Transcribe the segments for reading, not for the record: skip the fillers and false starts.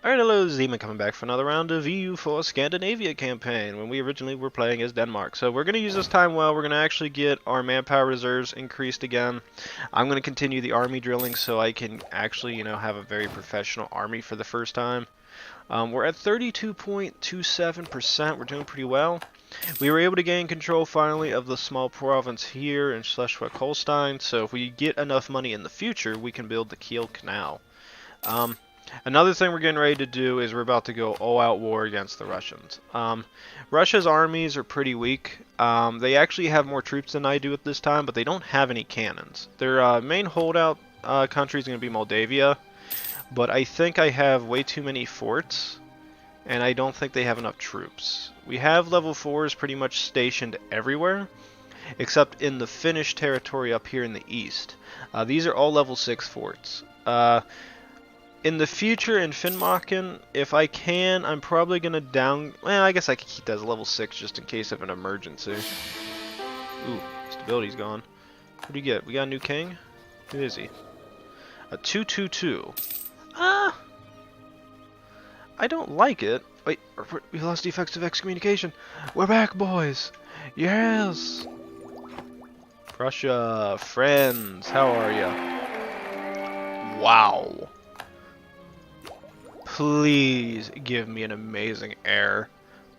Alright, hello, Zeman coming back for another round of EU for Scandinavia campaign when we originally were playing as Denmark. So we're going to use this time well. We're going to actually get our manpower reserves increased again. I'm going to continue the army drilling so I can actually, have a very professional army for the first time. We're at 32.27%. We're doing pretty well. We were able to gain control finally of the small province here in Schleswig-Holstein. So if we get enough money in the future, we can build the Kiel Canal. Another thing we're getting ready to do is we're about to go all-out war against the Russians. Russia's armies are pretty weak. They actually have more troops than I do at this time, but they don't have any cannons. Their main holdout country is going to be Moldavia, but I think I have way too many forts, and I don't think they have enough troops. We have level 4s pretty much stationed everywhere, except in the Finnish territory up here in the east. These are all level 6 forts. In the future, in Finnmarken, if I can, I'm probably going to well, I guess I could keep that as level 6 just in case of an emergency. Ooh, stability's gone. What do you get? We got a new king? Who is he? A 222. I don't like it. Wait, we lost the effects of excommunication. We're back, boys. Yes. Prussia, friends, how are ya? Wow. Please give me an amazing heir.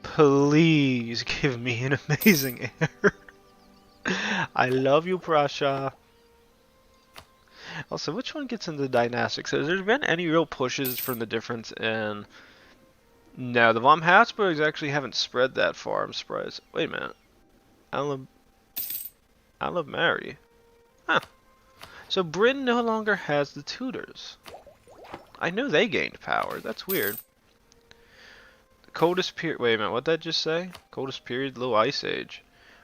Please give me an amazing heir. I love you, Prussia. Also, which one gets into dynastics? Has there been any real pushes from the difference in... No, the von Habsburgs actually haven't spread that far, I'm surprised. Wait a minute. I love Mary. Huh. So Britain no longer has the Tudors. I knew they gained power. That's weird. Coldest period. Wait a minute. What'd that just say? Coldest period, low ice age.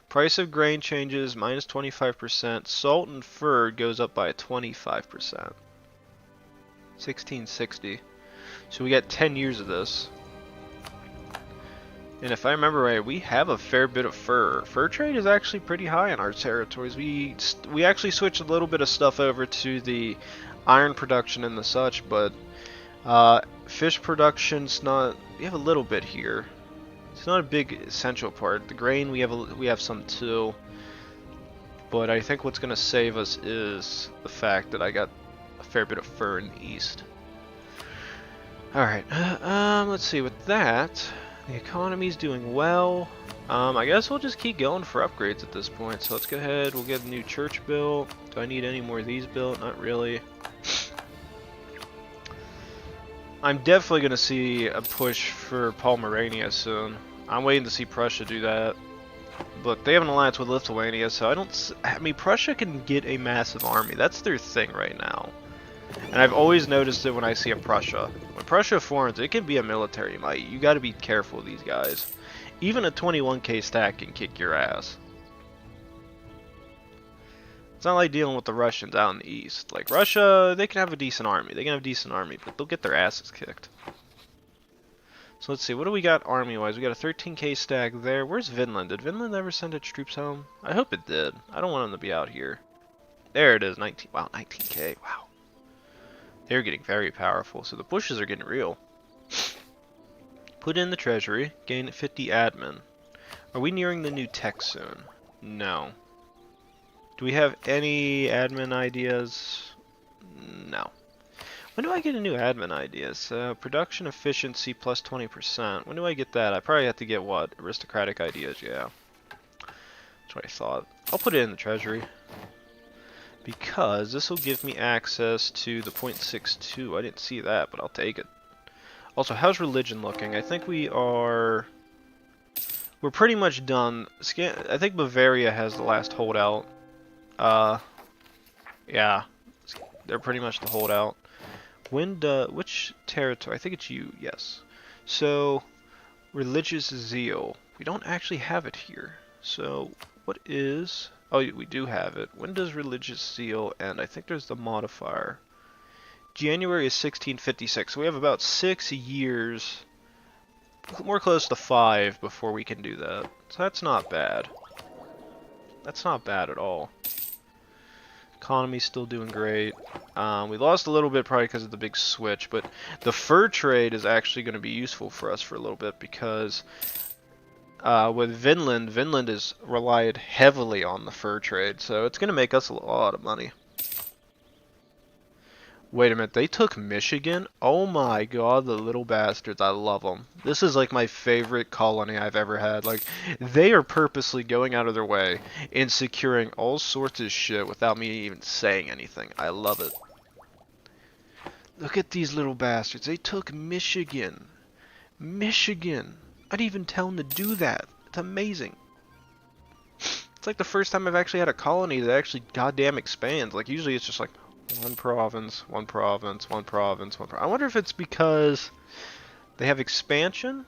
Price of grain changes minus 25%. Salt and fur goes up by 25%. 1660. So we got 10 years of this. And if I remember right, we have a fair bit of fur. Fur trade is actually pretty high in our territories. We actually switched a little bit of stuff over to the iron production and the such, but fish production's not. We have a little bit here. It's not a big essential part. The grain we have some too, but I think what's gonna save us is the fact that I got a fair bit of fur in the east. All right, let's see. With that, the economy's doing well. I guess we'll just keep going for upgrades at this point. So let's go ahead. We'll get a new church built. Do I need any more of these built? Not really. I'm definitely going to see a push for Pomerania soon. I'm waiting to see Prussia do that. But they have an alliance with Lithuania, so I mean, Prussia can get a massive army. That's their thing right now. And I've always noticed it when I see a Prussia. When Prussia forms, it can be a military might. You got to be careful with these guys. Even a 21k stack can kick your ass. It's not like dealing with the Russians out in the east. Like Russia, they can have a decent army. They can have a decent army, but they'll get their asses kicked. So let's see, what do we got army-wise? We got a 13k stack there. Where's Vinland? Did Vinland ever send its troops home? I hope it did. I don't want them to be out here. There it is, 19. Wow, 19k. Wow. They're getting very powerful, so the pushes are getting real. Put in the treasury, gain 50 admin. Are we nearing the new tech soon? No. Do we have any admin ideas? No. When do I get a new admin ideas? Production efficiency plus 20%. When do I get that? I probably have to get what? Aristocratic ideas, yeah. That's what I thought. I'll put it in the treasury. Because this will give me access to the 0.62. I didn't see that, but I'll take it. Also, how's religion looking? I think we're pretty much done. I think Bavaria has the last holdout. Yeah, they're pretty much the holdout. Which territory? I think it's you, yes. So, religious zeal. We don't actually have it here. So, what is... Oh, we do have it. When does religious zeal end? I think there's the modifier. January is 1656. So we have about 6 years, more close to 5, before we can do that. So that's not bad. That's not bad at all. Economy's still doing great. We lost a little bit probably because of the big switch, but the fur trade is actually going to be useful for us for a little bit because with Vinland is relied heavily on the fur trade, so it's going to make us a lot of money. Wait a minute, they took Michigan? Oh my god, the little bastards, I love them. This is like my favorite colony I've ever had. Like, they are purposely going out of their way and securing all sorts of shit without me even saying anything. I love it. Look at these little bastards, they took Michigan. Michigan! I didn't even tell them to do that. It's amazing. It's like the first time I've actually had a colony that actually goddamn expands. Like, usually it's just like, one province, one province, one province, one province. I wonder if it's because they have expansion?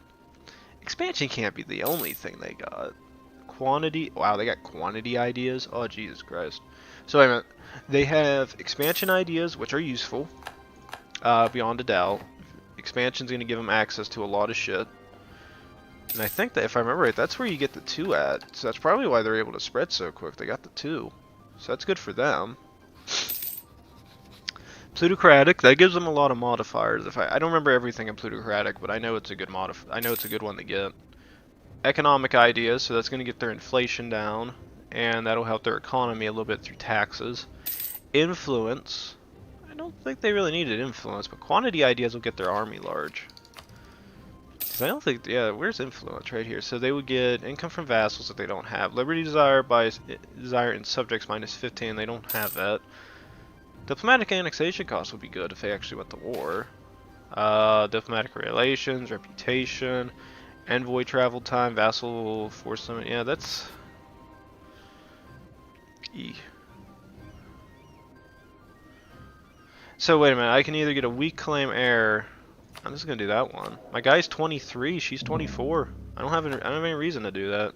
Expansion can't be the only thing they got. Quantity? Wow, they got quantity ideas? Oh, Jesus Christ. So, wait a minute. They have expansion ideas, which are useful. Beyond a doubt. Expansion's going to give them access to a lot of shit. And I think that, if I remember right, that's where you get the 2 at. So that's probably why they're able to spread so quick. They got the 2. So that's good for them. Plutocratic, that gives them a lot of modifiers. I don't remember everything in plutocratic, but I know it's a good I know it's a good one to get. Economic ideas, so that's going to get their inflation down, and that'll help their economy a little bit through taxes. Influence, I don't think they really needed influence, but quantity ideas will get their army large. Because I don't think, yeah, where's influence? Right here. So they would get income from vassals that they don't have. Liberty desire by desire in subjects minus 15, they don't have that. Diplomatic annexation costs would be good if they actually went to war. Diplomatic relations, reputation, envoy travel time, vassal force limit. Yeah, that's... So wait a minute, I can either get a weak claim heir. I'm just gonna do that one. My guy's 23, she's 24. I don't have any reason to do that.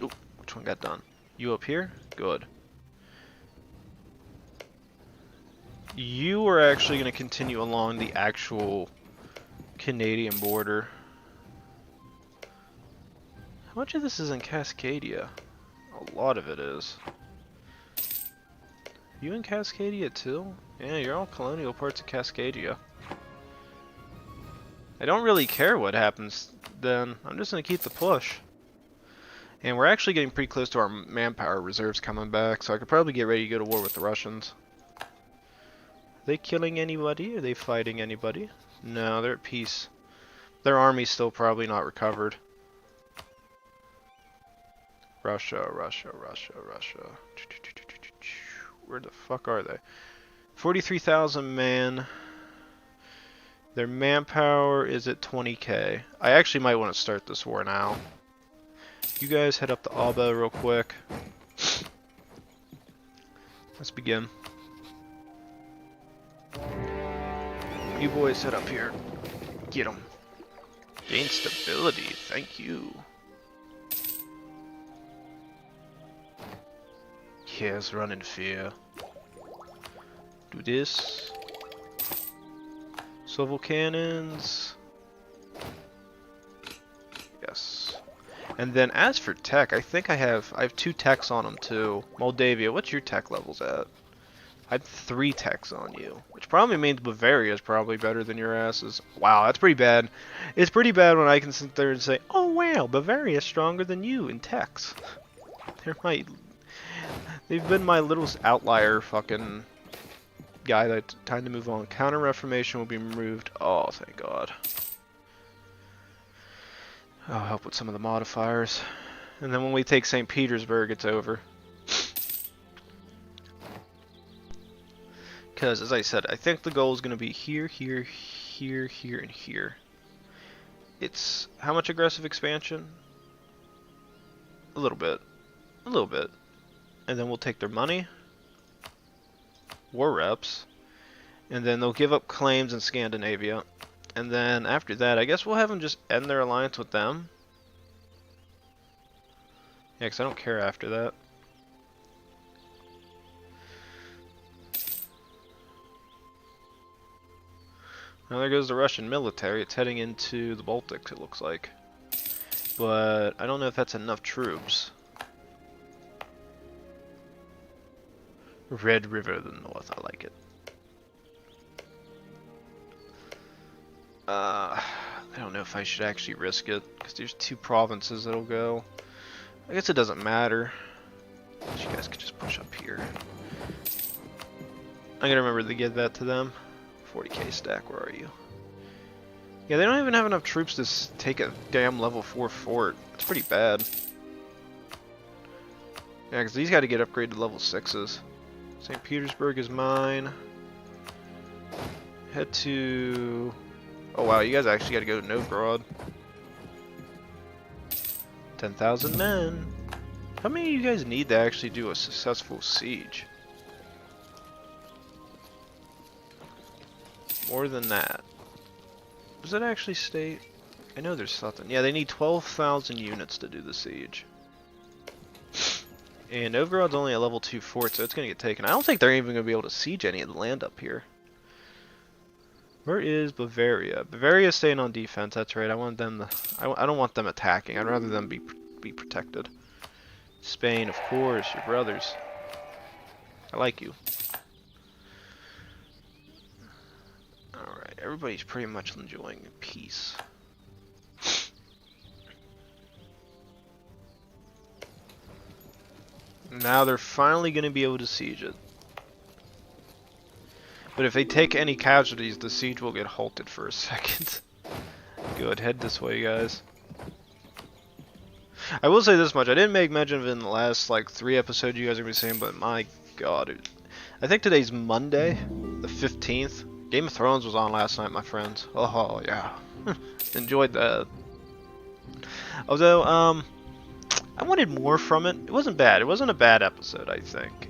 Ooh, which one got done? You up here? Good. You are actually going to continue along the actual Canadian border. How much of this is in Cascadia? A lot of it is. You in Cascadia too? Yeah, you're all colonial parts of Cascadia. I don't really care what happens then. I'm just going to keep the push. And we're actually getting pretty close to our manpower reserves coming back, so I could probably get ready to go to war with the Russians. Are they killing anybody? Are they fighting anybody? No, they're at peace. Their army's still probably not recovered. Russia, Russia, Russia, Russia. Where the fuck are they? 43,000 man. Their manpower is at 20k. I actually might want to start this war now. You guys head up to Alba real quick. Let's begin. You boys head up here. Get them. Gain stability. Thank you. Yes, run in fear. Do this. Swivel cannons. Yes. And then as for tech, I think I have 2 techs on them too. Moldavia, what's your tech levels at? I have 3 techs on you, which probably means Bavaria is probably better than your asses. Wow, that's pretty bad. It's pretty bad when I can sit there and say, oh wow, Bavaria is stronger than you in techs. They've been my little outlier fucking guy that's time to move on. Counter-Reformation will be removed. Oh, thank God. I'll help with some of the modifiers. And then when we take St. Petersburg, it's over. Because, as I said, I think the goal is going to be here, here, here, here, and here. It's how much aggressive expansion? A little bit. A little bit. And then we'll take their money. War reps. And then they'll give up claims in Scandinavia. And then after that, I guess we'll have them just end their alliance with them. Yeah, because I don't care after that. Now there goes the Russian military. It's heading into the Baltics, it looks like. But I don't know if that's enough troops. Red River of the North, I like it. I don't know if I should actually risk it, because there's 2 provinces that'll go. I guess it doesn't matter. You guys could just push up here. I'm gonna remember to give that to them. 40k stack, where are you? Yeah, they don't even have enough troops to take a damn level 4 fort. It's pretty bad. Yeah, because these got to get upgraded to level 6s. St. Petersburg is mine. Head to... Oh wow, you guys actually got to go to Novgorod. 10,000 men. How many of you guys need to actually do a successful siege? More than that. Does it actually state? I know there's something. Yeah, they need 12,000 units to do the siege. And Novgorod's only a level 2 fort, so it's going to get taken. I don't think they're even going to be able to siege any of the land up here. Where is Bavaria? Bavaria's staying on defense, that's right. I want them to, I don't want them attacking. I'd rather them be protected. Spain, of course, your brothers. I like you. Alright, everybody's pretty much enjoying peace. Now they're finally going to be able to siege it. But if they take any casualties, the siege will get halted for a second. Good, head this way, guys. I will say this much, I didn't make mention of it in the last, like, 3 episodes you guys are going to be saying, but my god. I think today's Monday, the 15th. Game of Thrones was on last night, my friends. Oh, yeah. Enjoyed that. Although, I wanted more from it. It wasn't bad. It wasn't a bad episode, I think.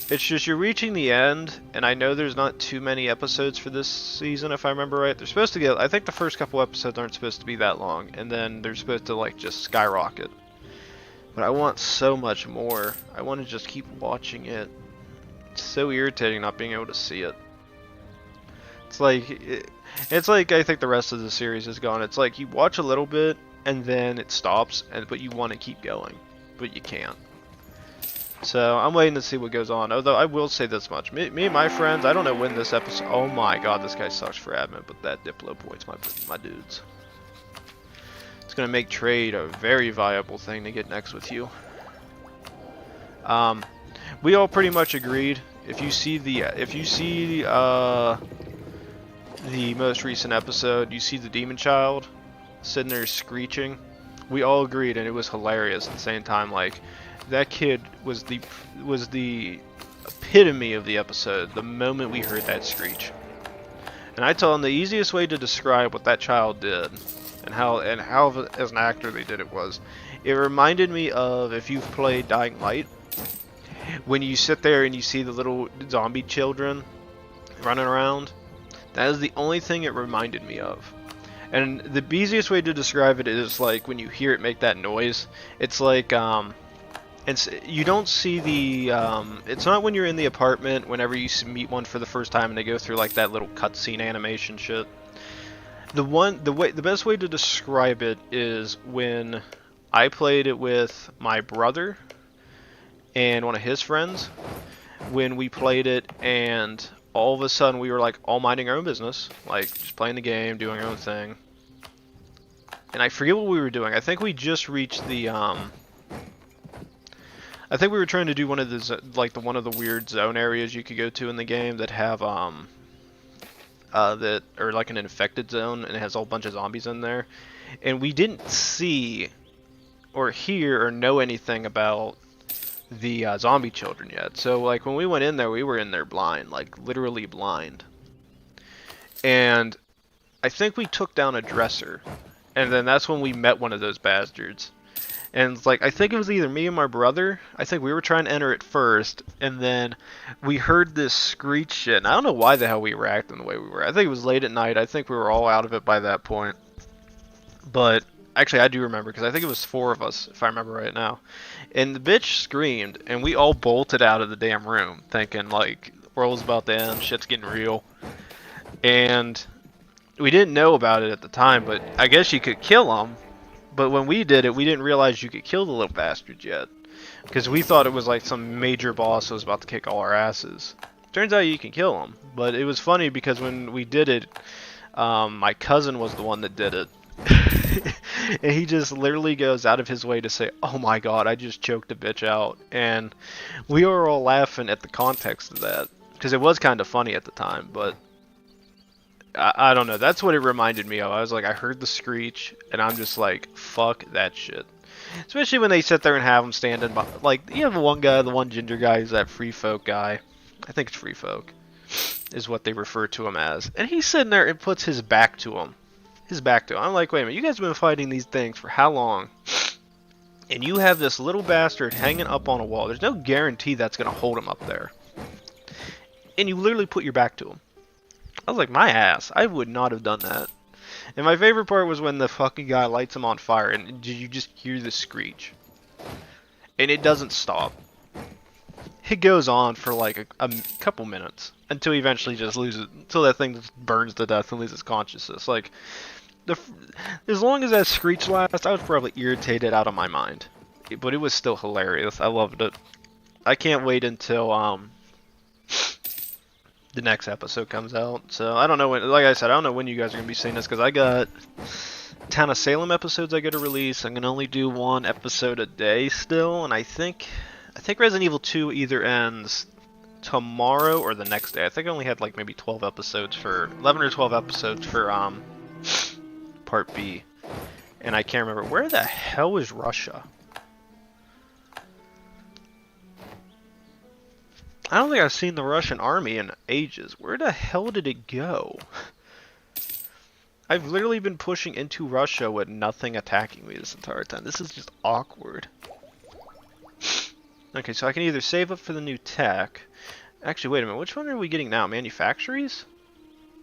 It's just you're reaching the end, and I know there's not too many episodes for this season, if I remember right. They're supposed to get, I think the first couple episodes aren't supposed to be that long, and then they're supposed to, like, just skyrocket. But I want so much more. I want to just keep watching it. It's so irritating not being able to see it. It's like I think the rest of the series is gone. It's like you watch a little bit, and then it stops, but you want to keep going, but you can't. So I'm waiting to see what goes on. Although I will say this much, me and my friends, I don't know when this episode. Oh my god, this guy sucks for admin, but that Diplo point's my dudes. It's gonna make trade a very viable thing to get next with you. We all pretty much agreed. If you see the most recent episode, you see the demon child sitting there screeching. We all agreed, and it was hilarious at the same time. Like, that kid was the epitome of the episode the moment we heard that screech. And I told him the easiest way to describe what that child did and how as an actor they did it was, it reminded me of, if you've played Dying Light, when you sit there and you see the little zombie children running around. That is the only thing it reminded me of. And the easiest way to describe it is like when you hear it make that noise. It's like you don't see the it's not when you're in the apartment whenever you meet one for the first time and they go through like that little cutscene animation shit. The best way to describe it is when I played it with my brother and one of his friends. When we played it and all of a sudden we were like all minding our own business, like just playing the game, doing our own thing. And I forget what we were doing. I think we just reached the I think we were trying to do one of the one of the weird zone areas you could go to in the game that have that are like an infected zone and it has a whole bunch of zombies in there. And we didn't see or hear or know anything about the zombie children yet. So like when we went in there, we were in there blind, like literally blind. And I think we took down a dresser. And then that's when we met one of those bastards. And it's like, I think it was either me and my brother. I think we were trying to enter it first. And then we heard this screech shit. And I don't know why the hell we were acting the way we were. I think it was late at night. I think we were all out of it by that point. But actually, I do remember, because I think it was 4 of us, if I remember right now. And the bitch screamed, and we all bolted out of the damn room, thinking, like, the world's about to end, shit's getting real. And we didn't know about it at the time, but I guess you could kill them. But when we did it, we didn't realize you could kill the little bastards yet. because we thought it was like some major boss that was about to kick all our asses. Turns out you can kill him, but it was funny because when we did it, my cousin was the one that did it. And he just literally goes out of his way to say, "Oh my god, I just choked a bitch out." And we were all laughing at the context of that, because it was kind of funny at the time, but I don't know, that's what it reminded me of. I was like, I heard the screech, and I'm just like, fuck that shit. Especially when they sit there and have him standing by, like, you have one guy, the one ginger guy, who's that free folk guy. I think it's free folk, is what they refer to him as. And he's sitting there and puts his back to him. His back to him. I'm like, wait a minute, you guys have been fighting these things for how long? And you have this little bastard hanging up on a wall. There's no guarantee that's going to hold him up there. And you literally put your back to him. I was like, my ass. I would not have done that. And my favorite part was when the fucking guy lights him on fire and you just hear the screech. And it doesn't stop. It goes on for like a couple minutes until he eventually just loses, until that thing just burns to death and loses consciousness. Like, as long as that screech lasts, I was probably irritated out of my mind. But it was still hilarious. I loved it. I can't wait until the next episode comes out. So I don't know when, like I said, I don't know when you guys are going to be seeing this, because I got Town of Salem episodes I got to release. I'm going to only do one episode a day still, and I think Resident Evil 2 either ends tomorrow or the next day. I think I only had like maybe 11 or 12 episodes for Part B. And I can't remember, where the hell is Russia? I don't think I've seen the Russian army in ages. Where the hell did it go? I've literally been pushing into Russia with nothing attacking me this entire time. This is just awkward. Okay, so I can either save up for the new tech. Actually, wait a minute. Which one are we getting now? Manufactories?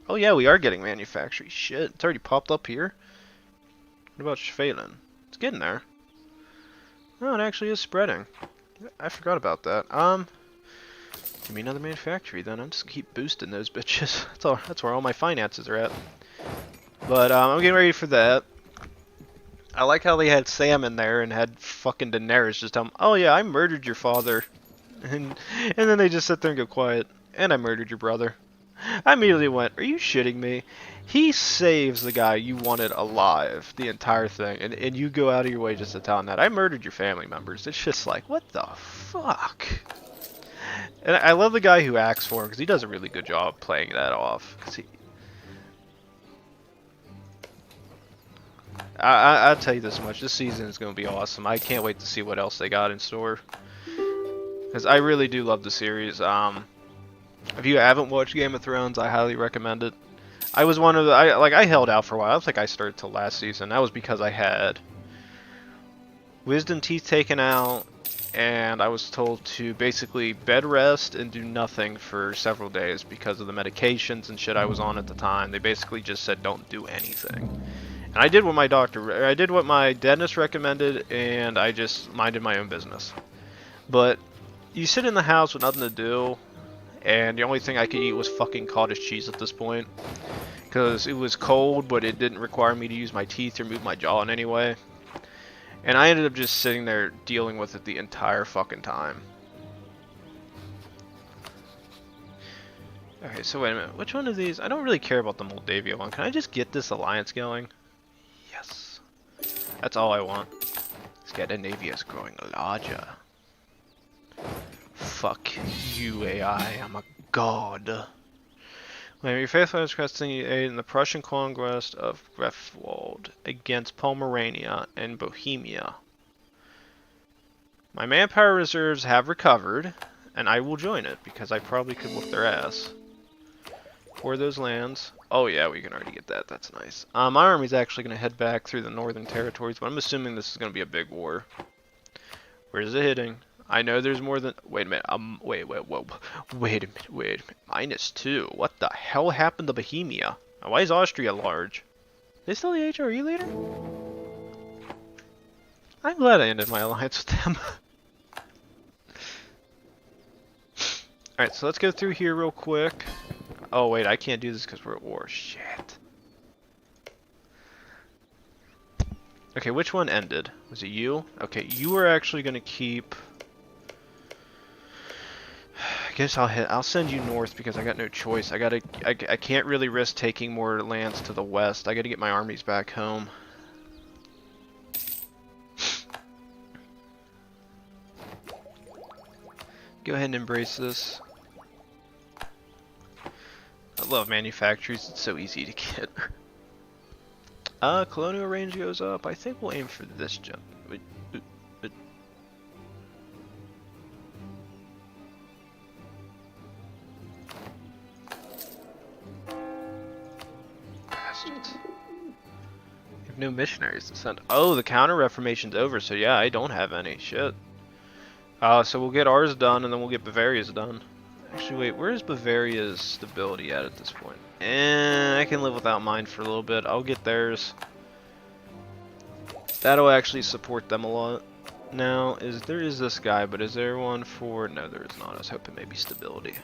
Oh yeah, we are getting manufactories. Shit, it's already popped up here. What about Schwelen? It's getting there. Oh, it actually is spreading. I forgot about that. Give me another manufactory then. I'm just gonna keep boosting those bitches. That's where all my finances are at. But I'm getting ready for that. I like how they had Sam in there and had fucking Daenerys just tell him, "Oh yeah, I murdered your father," and then they just sit there and go quiet. "And I murdered your brother." I immediately went, "Are you shitting me?" He saves the guy you wanted alive, the entire thing, and you go out of your way just to tell him that I murdered your family members. It's just like, what the fuck? And I love the guy who acts for him, because he does a really good job playing that off. I'll tell you this much, this season is going to be awesome. I can't wait to see what else they got in store, because I really do love the series. If you haven't watched Game of Thrones, I highly recommend it. I was one of the, I held out for a while. I don't think I started till last season. That was because I had wisdom teeth taken out, and I was told to basically bed rest and do nothing for several days because of the medications and shit I was on at the time. They basically just said don't do anything. And I did what my dentist recommended, and I just minded my own business. But you sit in the house with nothing to do, and the only thing I could eat was fucking cottage cheese at this point. Because it was cold, but it didn't require me to use my teeth or move my jaw in any way. And I ended up just sitting there dealing with it the entire fucking time. Okay, so wait a minute. Which one of these? I don't really care about the Moldavia one. Can I just get this alliance going? Yes. That's all I want. Scandinavia is growing larger. Fuck you, AI. I'm a god. When your faithful is requesting aid in the Prussian conquest of Grefwald against Pomerania and Bohemia. My manpower reserves have recovered, and I will join it, because I probably could whoop their ass. For those lands. Oh yeah, we can already get that. That's nice. My army's actually going to head back through the northern territories, but I'm assuming this is going to be a big war. Where is it hitting? I know there's more than... Wait a minute. Wait a minute. -2. What the hell happened to Bohemia? Why is Austria large? They still the HRE leader? I'm glad I ended my alliance with them. Alright, so let's go through here real quick. Oh wait, I can't do this because we're at war. Shit. Okay, which one ended? Was it you? Okay, you are actually going to keep I guess I'll send you north because I got no choice. I can't really risk taking more lands to the west. I gotta get my armies back home. Go ahead and embrace this. I love manufactories, it's so easy to get. Colonial range goes up. I think we'll aim for this jump. Bastards. We have no missionaries to send. Oh, the counter-reformation's over, so yeah, I don't have any. Shit. So we'll get ours done, and then we'll get Bavaria's done. Actually, wait, where is Bavaria's stability at this point? I can live without mine for a little bit. I'll get theirs. That'll actually support them a lot. Now, there is this guy, but is there one for... No, there is not. I was hoping maybe stability.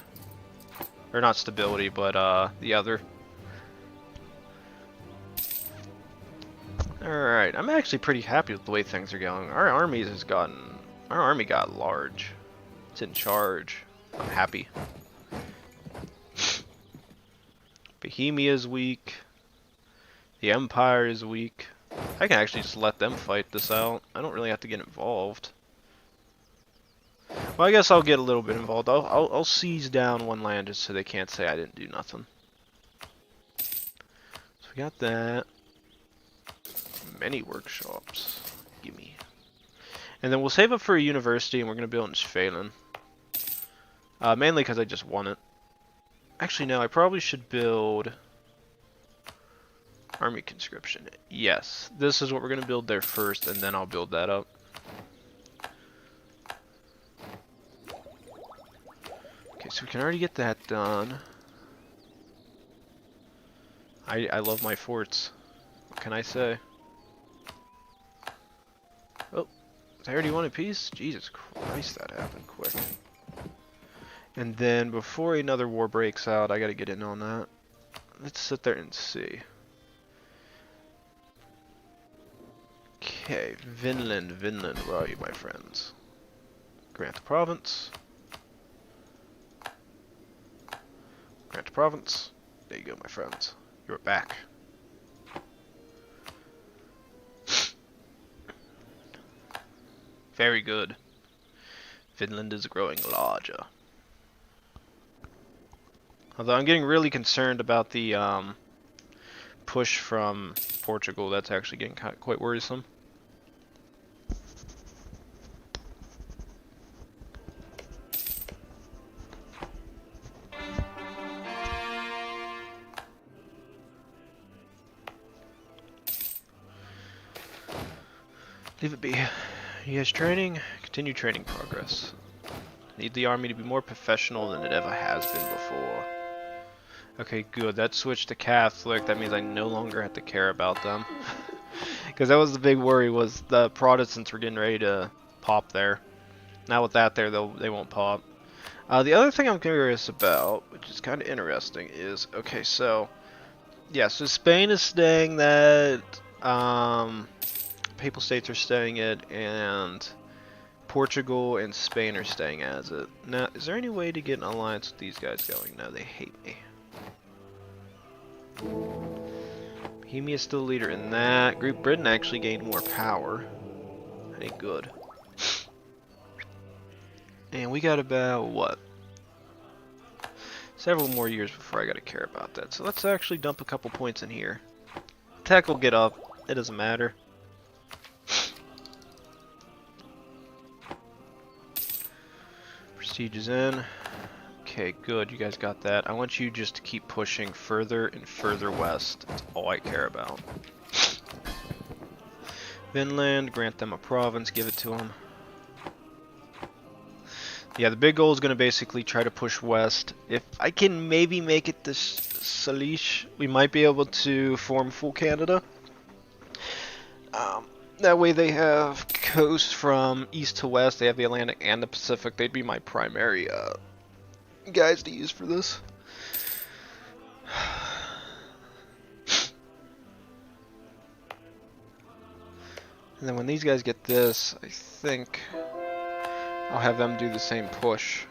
Or not stability, but the other. Alright, I'm actually pretty happy with the way things are going. Our army got large. It's in charge. I'm happy. Bohemia is weak. The Empire is weak. I can actually just let them fight this out. I don't really have to get involved. Well, I guess I'll get a little bit involved. I'll seize down one land just so they can't say I didn't do nothing. So we got that. Many workshops. Gimme. And then we'll save up for a university, and we're going to build in Schwelen. Mainly because I just want it. Actually, no, I probably should build... Army conscription. Yes, this is what we're going to build there first, and then I'll build that up. Okay, so we can already get that done. I love my forts. What can I say? Oh, I already wanted peace? Jesus Christ, that happened quick. And then before another war breaks out, I gotta get in on that. Let's sit there and see. Okay, Vinland, where are you, my friends? Grant province. Grant province. There you go, my friends. You're back. Very good. Finland is growing larger. Although I'm getting really concerned about the push from Portugal. That's actually getting quite worrisome. Leave it be. You guys training? Continue training progress. Need the army to be more professional than it ever has been before. Okay, good. That switched to Catholic. That means I no longer have to care about them. Because that was the big worry, was the Protestants were getting ready to pop there. Now with that there, they won't pop. The other thing I'm curious about, which is kind of interesting, is... Okay, so... Yeah, so Spain is staying that... Papal States are staying it, and Portugal and Spain are staying as it. Now, is there any way to get an alliance with these guys going? No, they hate me. Bohemia is still leader in that. Great Britain actually gained more power. That ain't good. And we got about, what? Several more years before I gotta care about that. So let's actually dump a couple points in here. Tech will get up. It doesn't matter. Prestige is in. Okay, good. You guys got that. I want you just to keep pushing further and further west. That's all I care about. Finland, grant them a province, give it to them. Yeah, the big goal is going to basically try to push west. If I can maybe make it to Salish, we might be able to form full Canada. That way they have coast from east to west. They have the Atlantic and the Pacific. They'd be my primary guys to use for this. And then when these guys get this, I think I'll have them do the same push.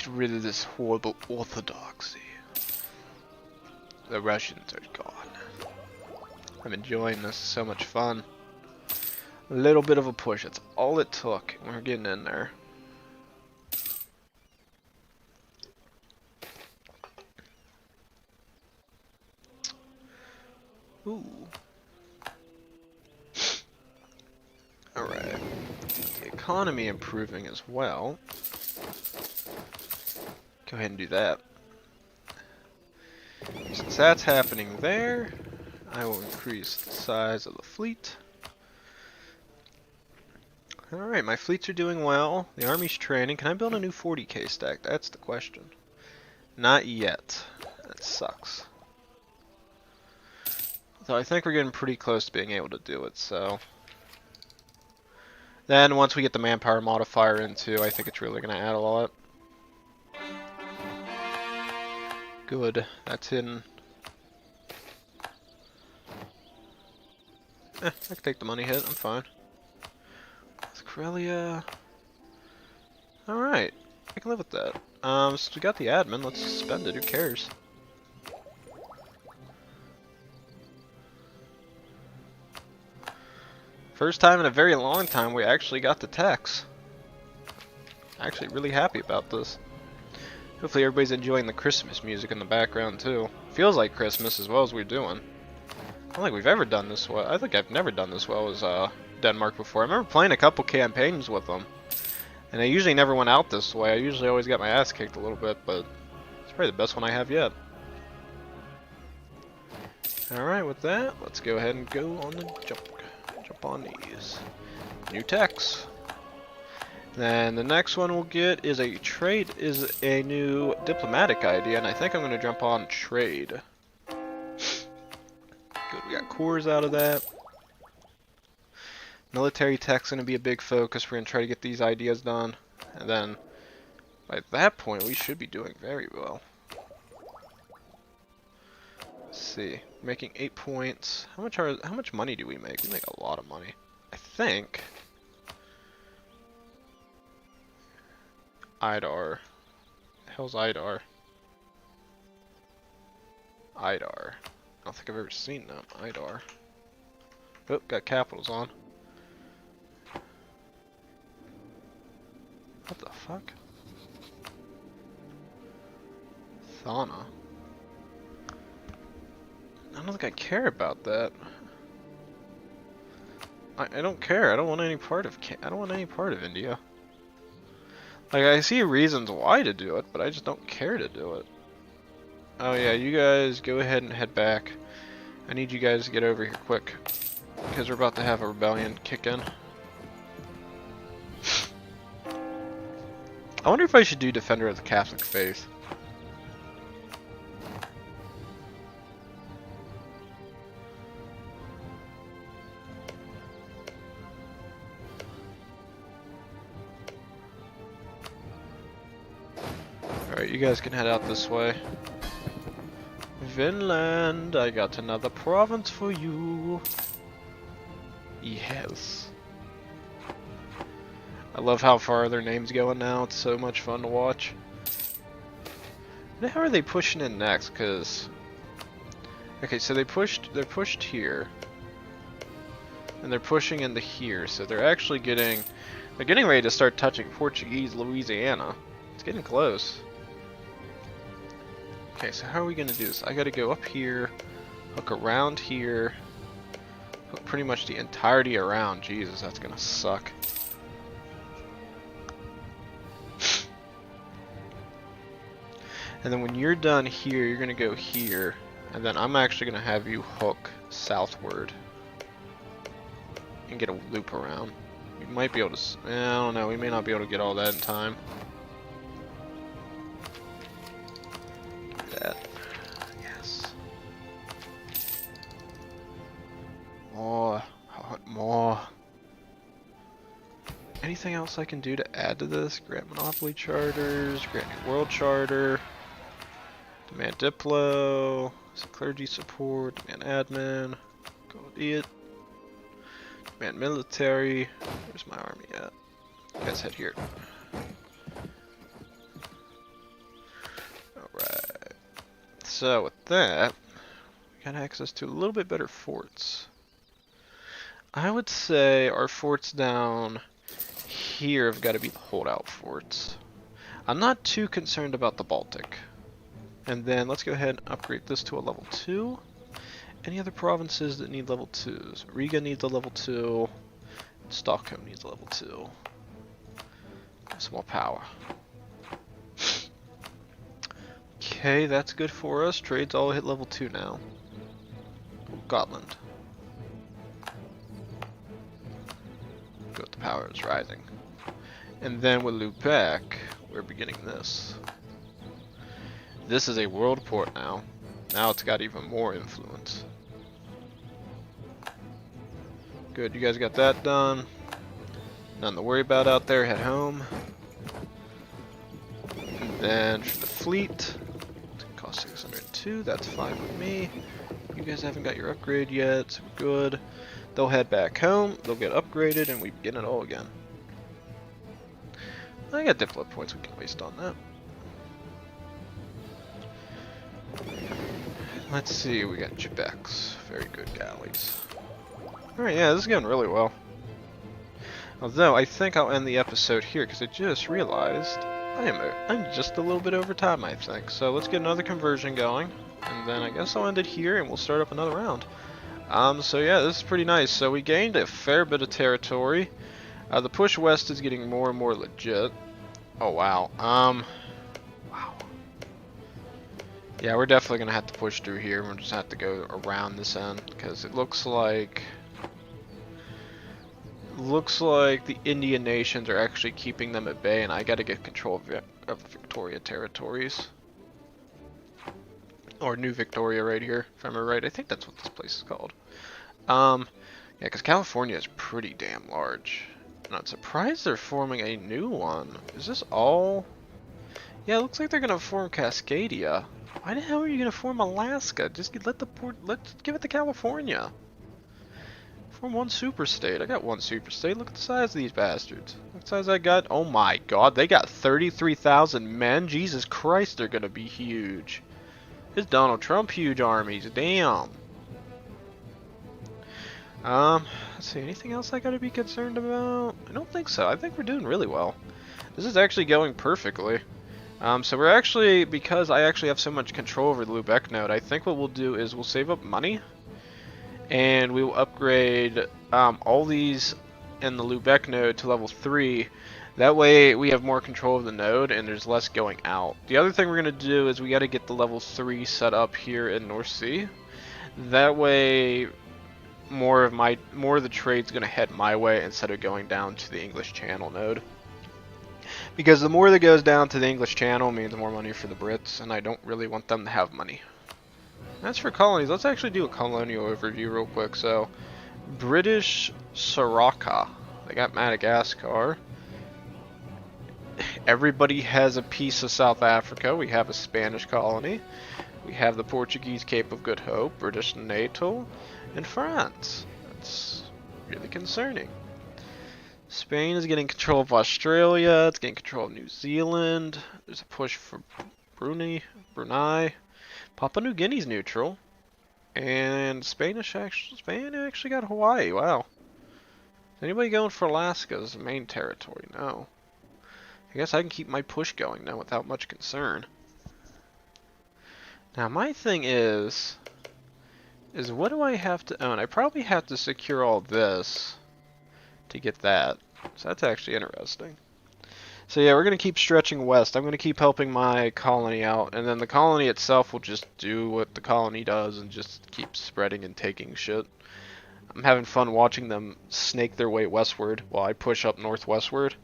get rid of this horrible orthodoxy. The Russians are gone. I'm enjoying this, so much fun. A little bit of a push, that's all it took. We're getting in there. Ooh. Alright. The economy improving as well. Go ahead and do that. Since that's happening there, I will increase the size of the fleet. Alright, my fleets are doing well. The army's training. Can I build a new 40k stack? That's the question. Not yet. That sucks. So I think we're getting pretty close to being able to do it, so. Then once we get the manpower modifier in too, I think it's really going to add a lot. Good, that's hidden. I can take the money hit, I'm fine. With Corellia. Alright, I can live with that. So we got the admin, let's spend it, who cares? First time in a very long time we actually got the tax. Actually really happy about this. Hopefully everybody's enjoying the Christmas music in the background too. Feels like Christmas as well as we're doing. I don't think we've ever done this well. I think I've never done this well as Denmark before. I remember playing a couple campaigns with them. And I usually never went out this way. I usually always got my ass kicked a little bit, but it's probably the best one I have yet. Alright, with that, let's go ahead and go on the jump on these. New techs. Then the next one we'll get is a new diplomatic idea, and I think I'm going to jump on trade. Good, we got cores out of that. Military tech's going to be a big focus. We're going to try to get these ideas done, and then by that point we should be doing very well. Let's see, making 8 points. How much money do we make? We make a lot of money. I think IDAR. The hell's IDAR? IDAR. I don't think I've ever seen them. IDAR. Oh, got capitals on. What the fuck? Thana. I don't think I care about that. I don't care. I don't want any part of India. Like, I see reasons why to do it, but I just don't care to do it. Oh yeah, you guys go ahead and head back. I need you guys to get over here quick, because we're about to have a rebellion kick in. I wonder if I should do Defender of the Catholic Faith. Alright, you guys can head out this way. Vinland, I got another province for you. Yes. I love how far their names going now. It's so much fun to watch. And how are they pushing in next? Cause okay, so they're pushed here, and they're pushing into here. So they're getting ready to start touching Portuguese Louisiana. It's getting close. Okay, so how are we gonna do this? I gotta go up here, hook around here, hook pretty much the entirety around. Jesus, that's gonna suck. And then when you're done here, you're gonna go here, and then I'm actually gonna have you hook southward and get a loop around. We might be able to, I don't know, we may not be able to get all that in time. That. Yes. More. More. Anything else I can do to add to this? Grant monopoly charters, grant new world charter, demand diplo, clergy support, demand admin, go idiot, demand military. Where's my army at? You guys head here. So with that, we got access to a little bit better forts. I would say our forts down here have got to be the holdout forts. I'm not too concerned about the Baltic. And then let's go ahead and upgrade this to a level 2. Any other provinces that need level 2s? Riga needs a level 2. Stockholm needs a level 2. Some more power. Okay, that's good for us. Trades all hit level 2 now. Gotland. Good, the power is rising. And then with Lubeck, we're beginning this. This is a world port now. Now it's got even more influence. Good, you guys got that done. Nothing to worry about out there, head home. And then for the fleet, it's gonna cost 602, that's fine with me. You guys haven't got your upgrade yet, so we're good. They'll head back home, they'll get upgraded, and we begin it all again. I got diplo points we can waste on that. Let's see, we got Quebec's. Very good galleys. Alright, yeah, this is going really well. Although, I think I'll end the episode here, because I just realized I'm just a little bit over time, I think. So let's get another conversion going, and then I guess I'll end it here, and we'll start up another round. So yeah, this is pretty nice. So we gained a fair bit of territory. The push west is getting more and more legit. Oh, wow. Wow. Yeah, we're definitely going to have to push through here. We'll just have to go around this end, because it looks like the Indian nations are actually keeping them at bay, and I got to get control of the Victoria territories. Or New Victoria right here, if I'm right. I think that's what this place is called. Yeah, because California is pretty damn large. And I'm surprised they're forming a new one. Is this all? Yeah, it looks like they're going to form Cascadia. Why the hell are you going to form Alaska? Just let's give it to California. Form one super state. I got one super state. Look at the size of these bastards. Look at the size I got. Oh my god, they got 33,000 men. Jesus Christ, they're going to be huge. It's Donald Trump huge armies. Damn. Let's see, anything else I gotta be concerned about? I don't think so. I think we're doing really well. This is actually going perfectly. So we're actually, because I actually have so much control over the Lubeck node, I think what we'll do is we'll save up money, and we will upgrade all these in the Lubeck node to level 3. That way we have more control of the node and there's less going out. The other thing we're going to do is we got to get the level 3 set up here in North Sea. That way more of the trade's going to head my way instead of going down to the English Channel node. Because the more that goes down to the English Channel means more money for the Brits, and I don't really want them to have money. As for colonies, let's actually do a colonial overview real quick. So, British Soraka, they got Madagascar. Everybody has a piece of South Africa. We have a Spanish colony. We have the Portuguese Cape of Good Hope, British Natal, and France. That's really concerning. Spain is getting control of Australia. It's getting control of New Zealand. There's a push for Brunei. Papua New Guinea's neutral. And Spain actually got Hawaii. Wow. Is anybody going for Alaska as the main territory? No. I guess I can keep my push going now without much concern. Now my thing is what do I have to own? I probably have to secure all this to get that. So that's actually interesting. So yeah, we're going to keep stretching west. I'm going to keep helping my colony out, and then the colony itself will just do what the colony does and just keep spreading and taking shit. I'm having fun watching them snake their way westward while I push up northwestward.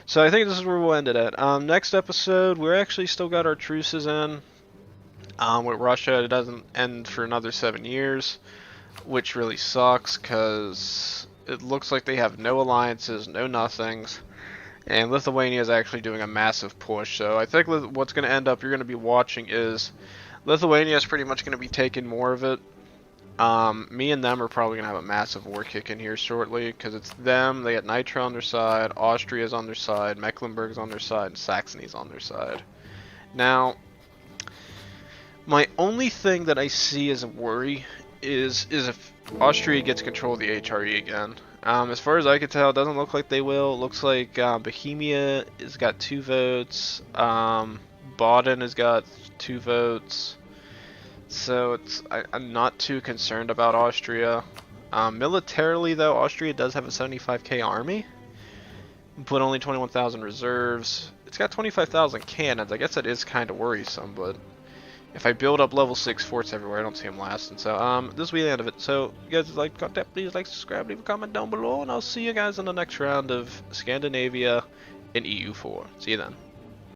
So I think this is where we'll end it at. Next episode, we're actually still got our truces in. With Russia, it doesn't end for another 7 years, which really sucks because it looks like they have no alliances, no nothings, and Lithuania is actually doing a massive push. So I think what's going to end up, you're going to be watching is Lithuania is pretty much going to be taking more of it. Me and them are probably going to have a massive war kick in here shortly, because it's them, they got Nitra on their side, Austria's on their side, Mecklenburg's on their side, and Saxony's on their side. Now, My only thing that I see as a worry is if Austria gets control of the HRE again. As far as I can tell, it doesn't look like they will. It looks like Bohemia has got 2 votes. Baden has got 2 votes. So I'm not too concerned about Austria. Militarily, though, Austria does have a 75k army, but only 21,000 reserves. It's got 25,000 cannons. I guess that is kind of worrisome, but if I build up level 6 forts everywhere, I don't see them lasting. So, this will be the end of it. So, you guys like content, please like, subscribe, leave a comment down below, and I'll see you guys in the next round of Scandinavia and EU4. See you then.